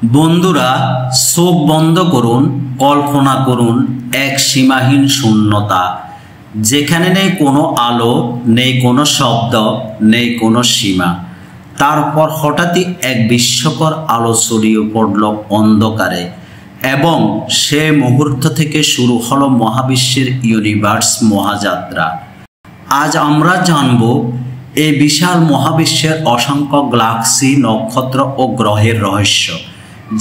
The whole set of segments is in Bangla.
বন্ধুরা, চোখ বন্ধ করুন, কল্পনা করুন এক সীমাহীন শূন্যতা, যেখানে নেই কোনো আলো, নেই কোনো শব্দ, নেই কোনো সীমা। তারপর হঠাৎই এক বিস্ময়কর আলো ছড়িয়ে পড়ল অন্ধকারে, এবং সে মুহূর্ত থেকে শুরু হলো মহাবিশ্বের ইউনিভার্স মহাযাত্রা। আজ আমরা জানব এই বিশাল মহাবিশ্বের অসংখ্য গ্যালাক্সি, নক্ষত্র ও গ্রহের রহস্য,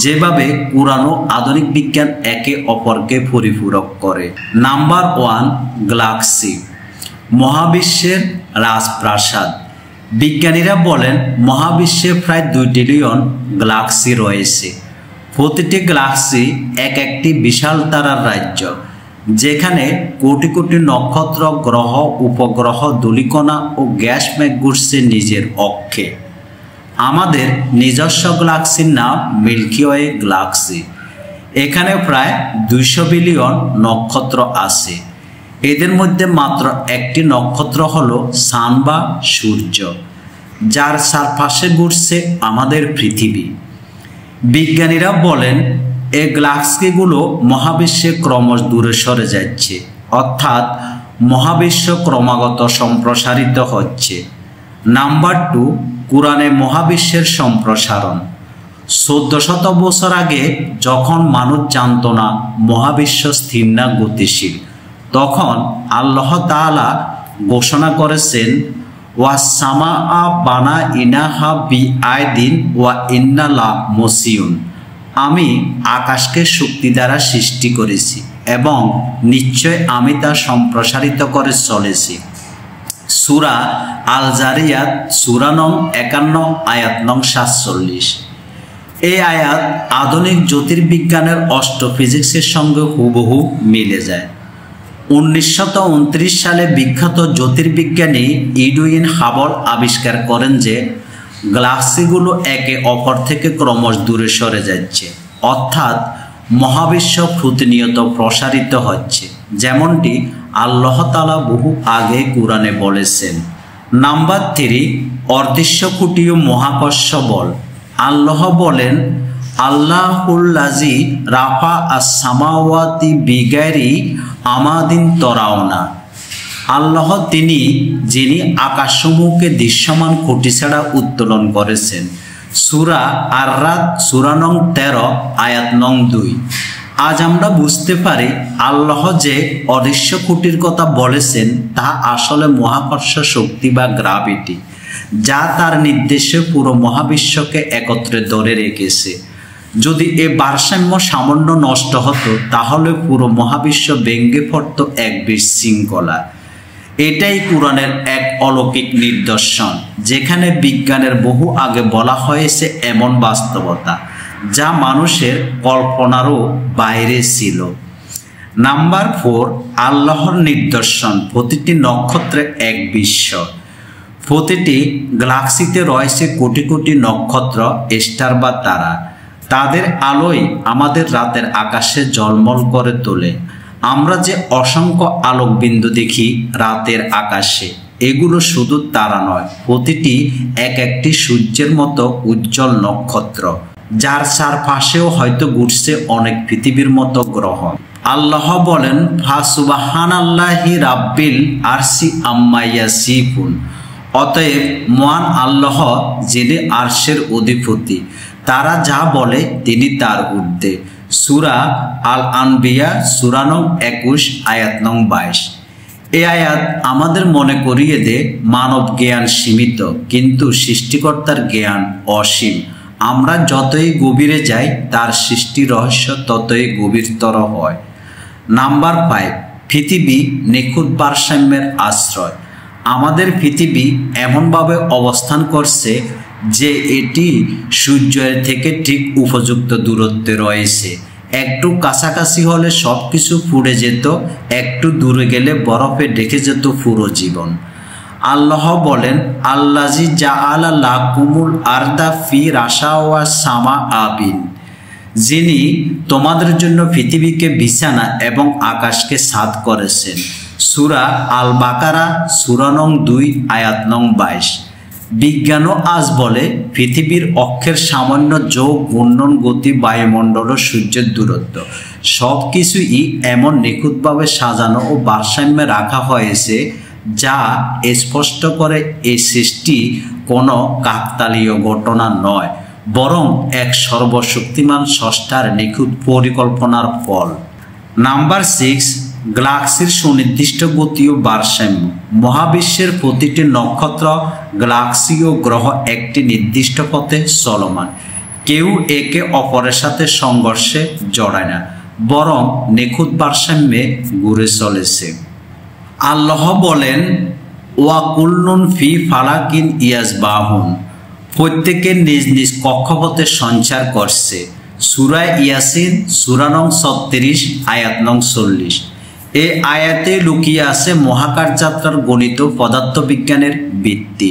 যেভাবে পুরানো আধুনিক বিজ্ঞান একে অপরকে পরিপূরক করে। নাম্বার 1, গ্যালাক্সি, মহাবিশ্বের রাজপ্রাসাদ। বিজ্ঞানীরা বলেন মহাবিশ্বে প্রায় 2 ট্রিলিয়ন গ্যালাক্সি রয়েছে। প্রতিটি গ্যালাক্সি এক একটি বিশাল তারার রাজ্য, যেখানে কোটি কোটি নক্ষত্র, গ্রহ, উপগ্রহ, ধূলিকণা ও গ্যাস মেঘ ঘুরছে নিজের অক্ষে। আমাদের নিজস্ব গ্যালাক্সির নাম মিল্কি ওয়ে গ্যালাক্সি। এখানে প্রায় 200 বিলিয়ন নক্ষত্র আছে। এদের মধ্যে মাত্র একটি নক্ষত্র হলো সান বা সূর্য, যার চারপাশে ঘুরছে আমাদের পৃথিবী। বিজ্ঞানীরা বলেন এই গ্যালাক্সিগুলো মহাবিশ্বে ক্রমশ দূরে সরে যাচ্ছে, অর্থাৎ মহাবিশ্ব ক্রমাগত সম্প্রসারিত হচ্ছে। নাম্বার 2, কুরআনে মহাবিশ্বের সম্প্রসারণ। 1400 বছর আগে যখন মানুষ জানত না মহাবিশ্ব স্থির না গতিশীল, তখন আল্লাহ তাআলা ঘোষণা করেছেন, ওয়াস-সামাআ বানাইনাহা বিআইদিন ওয়া ইন্না লামুসিউন। আমি আকাশকে শক্তি দ্বারা সৃষ্টি করেছি এবং নিশ্চয় আমি তা সম্প্রসারিত করে চলেছি। সূরা আল জারিয়াত সূরা নং 51 আয়াত নং 47। এই আয়াত আধুনিক জ্যোতির্বিজ্ঞানের অস্ট্রোফিজিক্সের সঙ্গে হুবহু মিলে যায়। 1929 সালে বিখ্যাত জ্যোতির্বিজ্ঞানী এডুইন হাবল আবিষ্কার করেন যে গ্যালাক্সিগুলো একে অপর থেকে ক্রমশ দূরে সরে যাচ্ছে, অর্থাৎ মহাবিশ্ব প্রতিনিয়ত প্রসারিত হচ্ছে, যেমনটি আল্লাহ তাআলা বহু আগে কুরআনে বলেছেন। নাম্বার 3, অদৃশ্যকুটীয় মহাকর্ষ বল। আল্লাহ বলেন, আল্লাহুল্লাযী রাফা আস-সামাওয়াতি বিগাইরি আমাদিন তরাওনা। আল্লাহ তিনি যিনি আকাশসমূহকে দৃশ্যমান খুঁটি ছাড়া উত্তোলন করেছেন। সূরা আর-রাদ সূরা নং 13 আয়াত নং 2। আজ আমরা বুঝতে পারি আল্লাহ যে অদৃশ্য খুঁটির কথা বলেছেন তা আসলে মহাকর্ষ শক্তি বা গ্র্যাভিটি, যা তার নির্দেশে পুরো মহাবিশ্বকে একত্রে ধরে রেখেছে। যদি এ ভারসাম্য সামান্য নষ্ট হতো, তাহলে পুরো মহাবিশ্ব ভেঙে পড়ত এক বিশৃঙ্খলা। এটাই কুরআনের এক অলৌকিক নিদর্শন, যেখানে বিজ্ঞানের বহু আগে বলা হয়েছে এমন বাস্তবতা যা মানুষের কল্পনারও বাইরে ছিল। নাম্বার 4, আল্লাহর নিদর্শন। প্রতিটি নক্ষত্রে এক বিশ্ব। প্রতিটি গ্যালাক্সিতে রয়েছে কোটি কোটি নক্ষত্র, স্টার বা তারা। তাদের আলোয় আমাদের রাতের আকাশে ঝলমল করে তোলে। আমরা যে অসংখ্য আলোকবিন্দু দেখি রাতের আকাশে, এগুলো শুধু তারা নয়, প্রতিটি এক একটি সূর্যের মতো উজ্জ্বল নক্ষত্র, যার চারপাশেও হয়তো ঘুরছে অনেক পৃথিবীর মতো গ্রহ। আল্লাহ বলেন, ফাসুবহানাল্লাহি রাব্বিল আরশি আম্মা ইয়াসিফুন। অতএব মহান আল্লাহ, যিনি আরশের অধিপতি, তারা যা বলে তিনি তার ঊর্ধ্বে। সূরা আল আনবিয়া সূরা নং 21 আয়াত নং 22। এই আয়াত আমাদের মনে করিয়ে দেয় মানব জ্ঞান সীমিত, কিন্তু সৃষ্টিকর্তার জ্ঞান অসীম। আমরা যতই গভীরে যাই, তার সৃষ্টি রহস্য ততই গভীরতর হয়। নাম্বার 5, পৃথিবী নিখুঁত ভারসাম্যের আশ্রয়। আমাদের পৃথিবী এমনভাবে অবস্থান করছে যে এটি সূর্যের থেকে ঠিক উপযুক্ত দূরত্বে রয়েছে। একটু কাছাকাছি হলে সব কিছু পুড়ে যেত, একটু দূরে গেলে বরফে ঢেকে যেত পুরো জীবন। আল্লাহ বলেন, আল্লাযী জাআলা লাকুমুল আরদা ফিরাশা ওয়া সামাআবিন। যিনি তোমাদের জন্য পৃথিবীকে বিছানা এবং আকাশকে ছাদ করেছেন। সূরা আল বাকারা সূরা নং 2 আয়াত নং 22। বিজ্ঞানও আজ বলে পৃথিবীর অক্ষের সামান্য যোগ, ঘূর্ণন, গতি, বায়ুমণ্ডল ও সূর্যের দূরত্ব সব কিছুই এমন নিখুঁতভাবে সাজানো ও ভারসাম্যে রাখা হয়েছে যা স্পষ্ট করে এই সৃষ্টি কোনো কাকতালীয় ঘটনা নয়, বরং এক সর্বশক্তিমান স্রষ্টার নিখুঁত পরিকল্পনার ফল। নাম্বার 6, গ্যালাক্সির সুনির্দিষ্ট গতি ও ভারসাম্য। মহাবিশ্বের প্রতিটি নক্ষত্র, গ্যালাক্সি ও গ্রহ একটি নির্দিষ্ট পথে চলমান। কেউ একে অপরের সাথে সংঘর্ষে জড়ায় না, বরং নিখুঁত ভারসাম্যে ঘুরে চলেছে। আল্লাহ বলেন, ওয়াকুল্লুন ফি ফালাকিন ইয়াসবাহুন, প্রত্যেকে নিজ নিজ কক্ষপথে সঞ্চার করছে। সূরা ইয়াসিন সূরা নং 36 আয়াত নং 40। এই আয়াতে লুকিয়ে আছে মহাকাশ যাত্রার গণিত পদার্থবিজ্ঞানের ভিত্তি।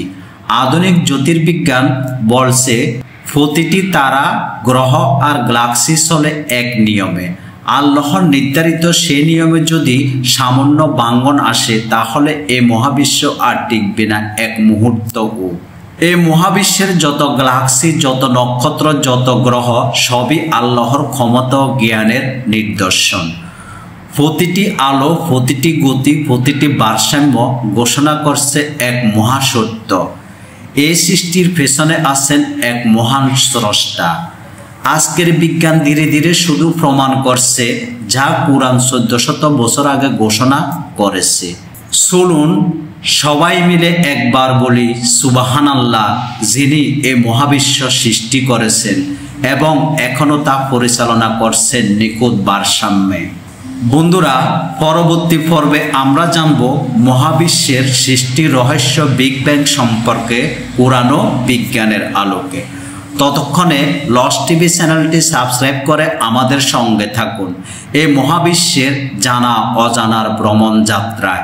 আধুনিক জ্যোতির্বিজ্ঞান বলছে প্রতিটি তারা, গ্রহ আর গ্যালাক্সি চলে এক নিয়মে। আল্লাহর নির্ধারিত সেই নিয়মে যদি সামান্য ভাঙ্গন আসে তাহলে এই মহাবিশ্ব আর টিকবে না এক মুহূর্তও। এই মহাবিশ্বের যত গ্যালাক্সি, যত নক্ষত্র, যত গ্রহ সবই আল্লাহর ক্ষমতা ও জ্ঞানের নিদর্শন। প্রতিটি আলো, প্রতিটি গতি, প্রতিটি ভারসাম্য ঘোষণা করছে এক মহাসত্য। এই সৃষ্টির পেছনে আছেন এক মহান স্রষ্টা। আজকের বিজ্ঞান ধীরে ধীরে শুধু প্রমাণ করছে যা কুরআন 1400 বছর আগে ঘোষণা করেছে। চলুন সবাই মিলে একবার বলি সুবহানাল্লাহ, যিনি এই মহাবিশ্ব সৃষ্টি করেছেন এবং এখনো তা পরিচালনা করছেন নিখুঁত ভারসাম্যে। বন্ধুরা, পরবর্তী পর্বে আমরা জানব মহাবিশ্বের সৃষ্টির রহস্য, বিগ ব্যাং সম্পর্কে কুরআন ও বিজ্ঞানের আলোকে। ততক্ষণে লস্ট টিভি চ্যানেলটি সাবস্ক্রাইব করে আমাদের সঙ্গে থাকুন এই মহাবিশ্বের জানা অজানার ভ্রমণ যাত্রায়।